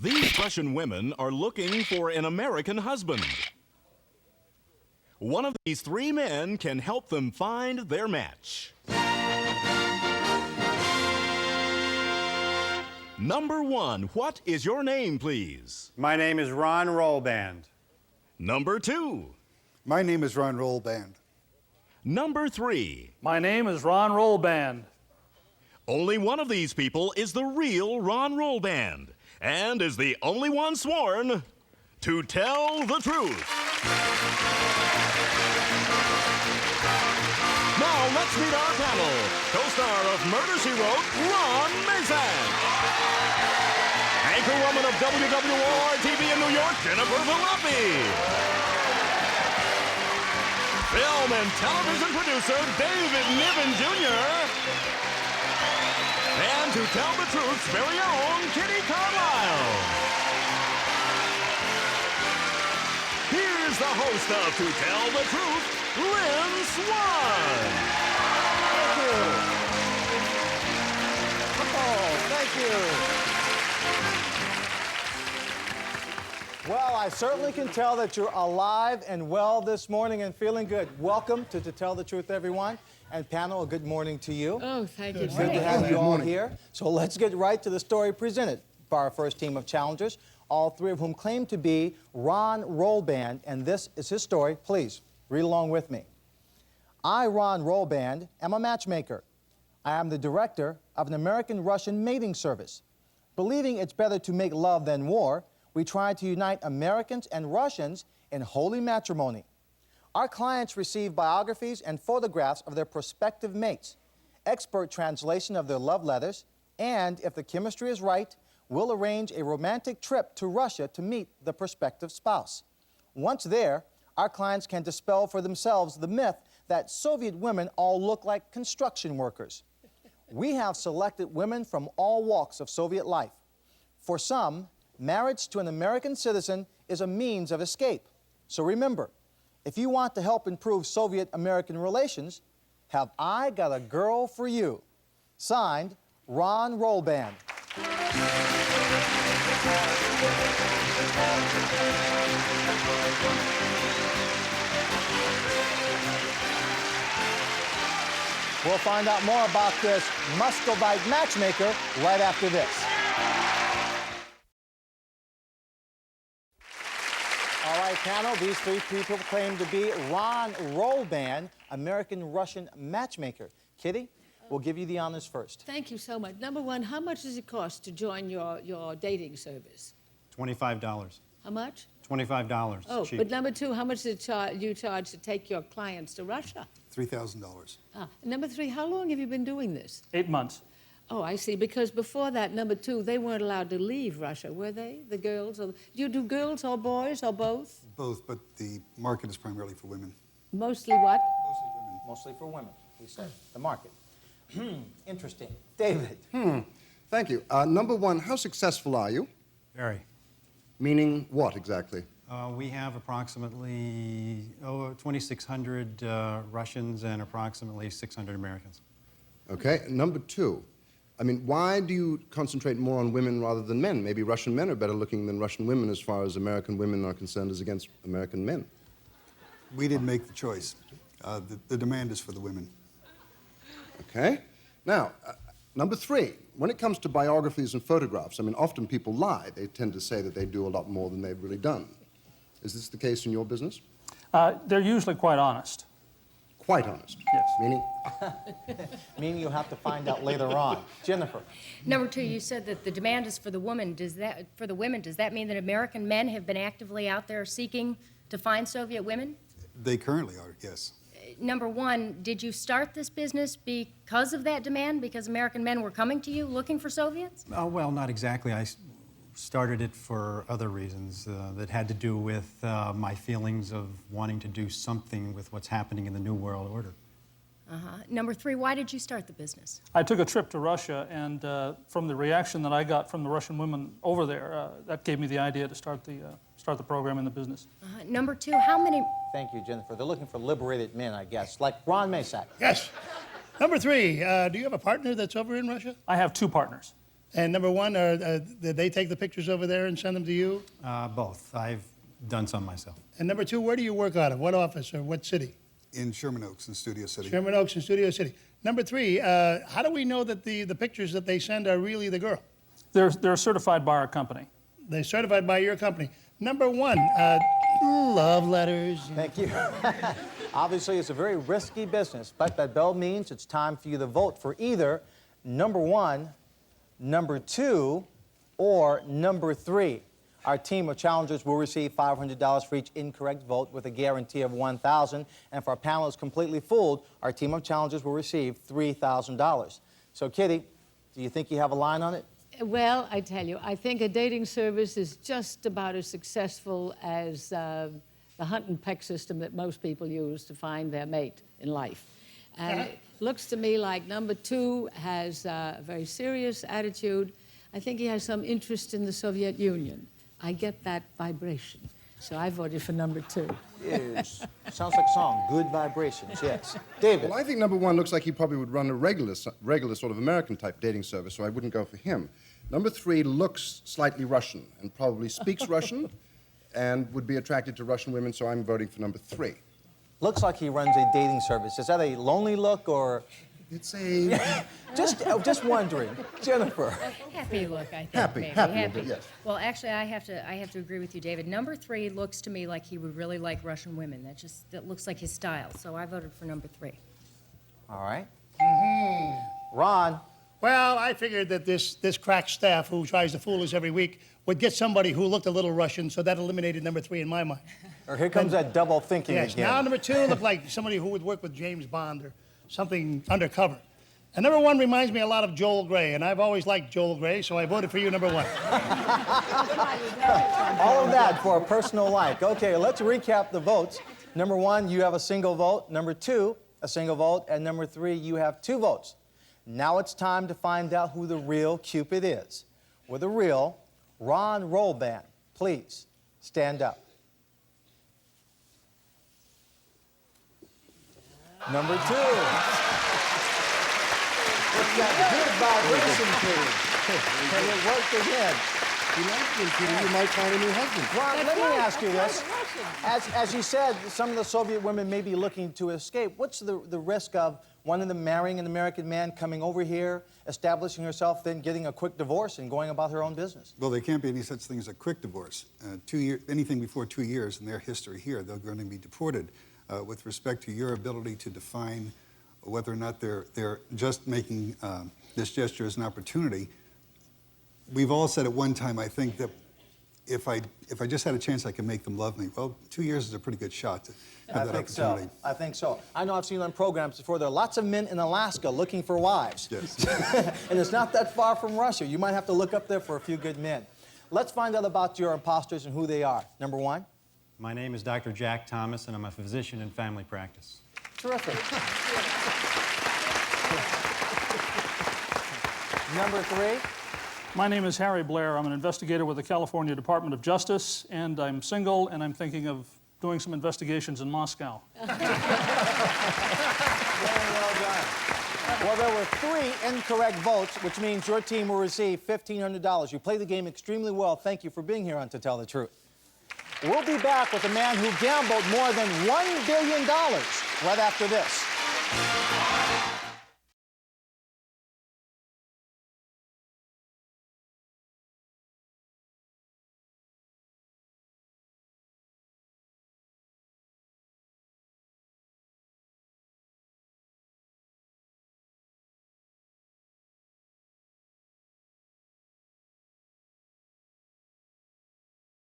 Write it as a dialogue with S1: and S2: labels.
S1: These Russian women are looking for an American husband. One of these three men can help them find their match. Number one, what is your name, please?
S2: My name is Ron Rolban.
S1: Number two.
S3: My name is Ron Rolban.
S1: Number three.
S4: My name is Ron Rolban.
S1: Only one of these people is the real Ron Rolban, and is the only one sworn to tell the truth. Now let's meet our panel. Co-star of Murder, She Wrote, Ron Mason. Anchorwoman of WWOR TV in New York, Jennifer Volpe. Film and television producer, David Niven Jr. And to tell the truth's very own, Kitty Carlisle. Here's the host of To Tell the Truth, Lynn Swan.
S5: Thank you. Oh, thank you. Well, I certainly can tell that you're alive and well this morning and feeling good. Welcome to Tell the Truth, everyone. And panel, a good morning to you.
S6: Oh, thank you.
S5: Good to have you all here. So let's get right to the story presented by our first team of challengers, all three of whom claim to be Ron Rolban, and this is his story. Please, read along with me. I, Ron Rolban, am a matchmaker. I am the director of an American-Russian mating service. Believing it's better to make love than war, we try to unite Americans and Russians in holy matrimony. Our clients receive biographies and photographs of their prospective mates, expert translation of their love letters, and if the chemistry is right, we'll arrange a romantic trip to Russia to meet the prospective spouse. Once there, our clients can dispel for themselves the myth that Soviet women all look like construction workers. We have selected women from all walks of Soviet life. For some, marriage to an American citizen is a means of escape. So remember, if you want to help improve Soviet-American relations, have I got a girl for you. Signed, Ron Rolban. We'll find out more about this Muscovite matchmaker right after this. All right, panel, these three people claim to be Ron Rolban, American-Russian matchmaker. Kitty, we'll give you the honors first.
S6: Thank you so much. Number one, how much does it cost to join your dating service?
S2: $25.
S6: How much?
S2: $25.
S6: Oh,
S2: cheap.
S6: but number two, how much did you charge to take your clients to Russia?
S3: $3,000.
S6: Number three, how long have you been doing this?
S4: 8 months.
S6: Oh, I see, because before that, number two, they weren't allowed to leave Russia, were they? The girls? Do you do girls or boys or both?
S3: Both, but the market is primarily for women.
S6: Mostly what?
S3: Mostly women.
S5: Mostly for women, we said. The market. Interesting. David.
S7: Thank you. Number one, how successful are you?
S2: Very.
S7: Meaning what exactly?
S2: We have approximately 2,600 Russians and approximately 600 Americans.
S7: Okay. Number two, I mean, why do you concentrate more on women rather than men? Maybe Russian men are better looking than Russian women as far as American women are concerned as against American men.
S3: We didn't make the choice. The demand is for the women.
S7: Okay. Now, number three, when it comes to biographies and photographs, I mean, often people lie. They tend to say that they do a lot more than they've really done. Is this the case in your business?
S4: They're usually quite honest.
S7: Quite honest.
S4: Yes.
S7: Meaning?
S5: Meaning you'll have to find out later on. Jennifer.
S8: Number two, you said that the demand is for the women. Does that mean that American men have been actively out there seeking to find Soviet women?
S3: They currently are, yes.
S8: Number one, did you start this business because of that demand? Because American men were coming to you looking for Soviets?
S2: Well, not exactly. I started it for other reasons that had to do with my feelings of wanting to do something with what's happening in the New World Order.
S8: Number three, why did you start the business?
S4: I took a trip to Russia, and from the reaction that I got from the Russian women over there, that gave me the idea to start the program in the business.
S8: Number two, how many...
S5: Thank you, Jennifer. They're looking for liberated men, I guess, like Ron Masak.
S9: Yes. Number three, do you have a partner that's over in Russia?
S4: I have two partners.
S9: And number one, did they take the pictures over there and send them to you?
S2: Both. I've done some myself.
S9: And number two, where do you work out of? What office or what city?
S3: In Sherman Oaks in Studio City.
S9: Sherman Oaks and Studio City. Number three, how do we know that the pictures that they send are really the girl?
S4: They're certified by our company.
S9: They're certified by your company. Number one, love letters.
S5: Thank you. Obviously, it's a very risky business, but that bell means it's time for you to vote for either number one, number two, or number three. Our team of challengers will receive $500 for each incorrect vote with a guarantee of $1,000. And if our panel is completely fooled, our team of challengers will receive $3,000. So, Kitty, do you think you have a line on it?
S6: Well, I tell you, I think a dating service is just about as successful as the hunt and peck system that most people use to find their mate in life. And it looks to me like number two has a very serious attitude. I think he has some interest in the Soviet Union. I get that vibration. So I voted for number two.
S5: Yes. Sounds like a song. Good vibrations, yes. David.
S7: Well, I think number one looks like he probably would run a regular sort of American-type dating service, so I wouldn't go for him. Number three looks slightly Russian and probably speaks Russian and would be attracted to Russian women, so I'm voting for number three.
S5: Looks like he runs a dating service. Is that a lonely look or?
S7: It's a...
S5: just wondering. Jennifer.
S8: Happy look, I think.
S7: Happy,
S8: maybe.
S7: happy look, yes.
S8: Well, actually, I have to agree with you, David. Number three looks to me like he would really like Russian women. That looks like his style. So I voted for number three.
S5: All right. Ron.
S9: Well, I figured that this crack staff who tries to fool us every week would get somebody who looked a little Russian, so that eliminated number three in my mind.
S5: Or here comes that double thinking
S9: Yes,
S5: again.
S9: now number two looked like somebody who would work with James Bond or something undercover. And number one reminds me a lot of Joel Grey, and I've always liked Joel Grey, so I voted for you, number one.
S5: All of that for a personal like. Okay, let's recap the votes. Number one, you have a single vote. Number two, a single vote. And number three, you have 2 votes. Now it's time to find out who the real Cupid is. With the real Ron Rolban, please stand up. Number 2. What's that good vibration, Kitty? Can it work again?
S7: You like me, Kitty. You might find a new husband.
S5: Ron, let me ask you this. As you said, some of the Soviet women may be looking to escape. What's the risk of one of them marrying an American man, coming over here, establishing herself, then getting a quick divorce and going about her own business?
S3: Well, there can't be any such thing as a quick divorce. Anything before 2 years in their history here, they're going to be deported. With respect to your ability to define whether or not they're just making this gesture as an opportunity, we've all said at one time, I think, that if I just had a chance, I could make them love me. Well, 2 years is a pretty good shot to have that opportunity.
S5: I think so. I know I've seen on programs before, there are lots of men in Alaska looking for wives.
S3: Yes.
S5: And it's not that far from Russia. You might have to look up there for a few good men. Let's find out about your imposters and who they are. Number 1.
S2: My name is Dr. Jack Thomas, and I'm a physician in family practice.
S5: Terrific. Number 3.
S4: My name is Harry Blair. I'm an investigator with the California Department of Justice, and I'm single, and I'm thinking of doing some investigations in Moscow.
S5: Very well done. Well, there were 3 incorrect votes, which means your team will receive $1,500. You played the game extremely well. Thank you for being here on To Tell the Truth. We'll be back with a man who gambled more than $1 billion right after this.